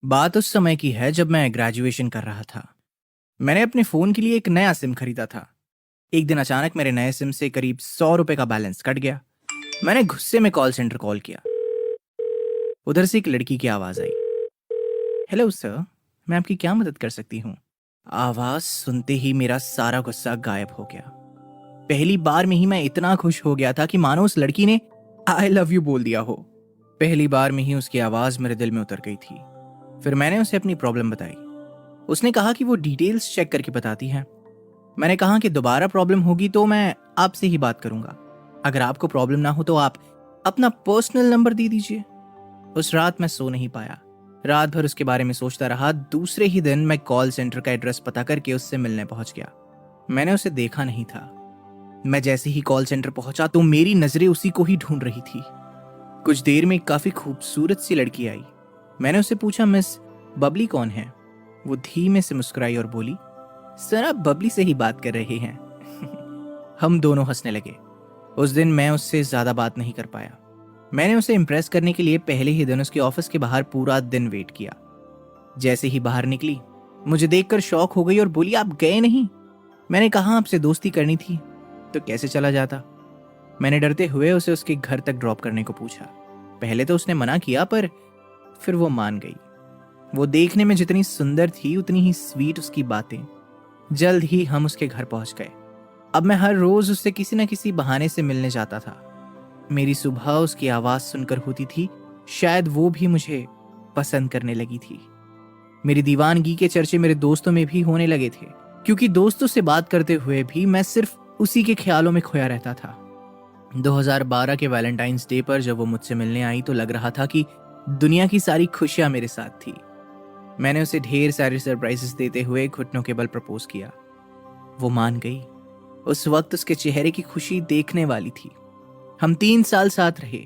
बात उस समय की है जब मैं ग्रेजुएशन कर रहा था। मैंने अपने फ़ोन के लिए एक नया सिम खरीदा था। एक दिन अचानक मेरे नए सिम से करीब 100 रुपए का बैलेंस कट गया। मैंने गुस्से में कॉल सेंटर कॉल किया। उधर से एक लड़की की आवाज़ आई। हेलो सर, मैं आपकी क्या मदद कर सकती हूँ? आवाज़ सुनते ही मेरा सारा गुस्सा गायब हो गया। पहली बार में ही मैं इतना खुश हो गया था कि मानो उस लड़की ने आई लव यू बोल दिया हो। पहली बार में ही उसकी आवाज़ मेरे दिल में उतर गई थी। फिर मैंने उसे अपनी प्रॉब्लम बताई। उसने कहा कि वो डिटेल्स चेक करके बताती है। मैंने कहा कि दोबारा प्रॉब्लम होगी तो मैं आपसे ही बात करूंगा। अगर आपको प्रॉब्लम ना हो तो आप अपना पर्सनल नंबर दे दीजिए। उस रात मैं सो नहीं पाया। रात भर उसके बारे में सोचता रहा। दूसरे ही दिन मैं कॉल सेंटर का एड्रेस पता करके उससे मिलने पहुंच गया। मैंने उसे देखा नहीं था। मैं जैसे ही कॉल सेंटर पहुंचा तो मेरी नजरें उसी को ही ढूंढ रही थी। कुछ देर में एक काफी खूबसूरत सी लड़की आई। मैंने उससे पूछा, मिस बबली कौन है? वो धीमे से मुस्कुराई और बोली, सर आप बबली से ही बात कर रहे हैं। हम दोनों हंसने लगे। उस दिन मैं उससे ज्यादा बात नहीं कर पाया। मैंने उसे इम्प्रेस करने के लिए पहले ही दिन उसके ऑफिस के बाहर पूरा दिन वेट किया। जैसे ही बाहर निकली मुझे देखकर शॉक हो गई और बोली, आप गए नहीं? मैंने कहा आपसे दोस्ती करनी थी तो कैसे चला जाता। मैंने डरते हुए उसे उसके घर तक ड्रॉप करने को पूछा। पहले तो उसने मना किया पर फिर वो मान गई। वो देखने में जितनी सुंदर थी उतनी ही स्वीट उसकी बातें। जल्द ही हम उसके घर पहुंच गए। अब मैं हर रोज उससे किसी न किसी बहाने से मिलने जाता था। मेरी सुबह उसकी आवाज सुनकर होती थी। शायद वो भी मुझे पसंद करने लगी थी। मेरी दीवानगी के चर्चे मेरे दोस्तों में भी होने लगे थे, क्योंकि दोस्तों से बात करते हुए भी मैं सिर्फ उसी के ख्यालों में खोया रहता था। 2012 के वैलेंटाइंस डे पर जब वो मुझसे मिलने आई तो लग रहा था कि दुनिया की सारी खुशियां मेरे साथ थी। मैंने उसे ढेर सारे सरप्राइजेस देते हुए घुटनों के बल प्रपोज किया। वो मान गई। उस वक्त उसके चेहरे की खुशी देखने वाली थी। हम 3 साल साथ रहे।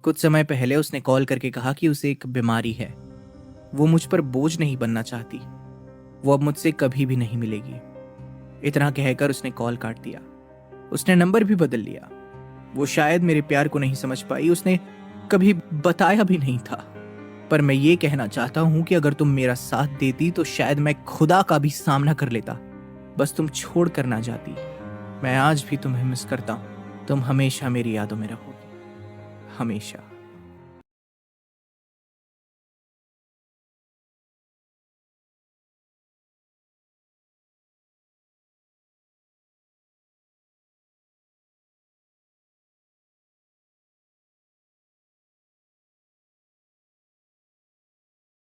कुछ समय पहले उसने कॉल करके कहा कि उसे एक बीमारी है। वो मुझ पर बोझ नहीं बनना चाहती। वो अब मुझसे कभी भी नहीं मिलेगी। इतना कहकर उसने कॉल काट दिया। उसने नंबर भी बदल लिया। वो शायद मेरे प्यार को नहीं समझ पाई। उसने कभी बताया भी नहीं था। पर मैं ये कहना चाहता हूं कि अगर तुम मेरा साथ देती तो शायद मैं खुदा का भी सामना कर लेता। बस तुम छोड़ कर ना जाती। मैं आज भी तुम्हें मिस करता हूं। तुम हमेशा मेरी यादों में रहोगी, हमेशा।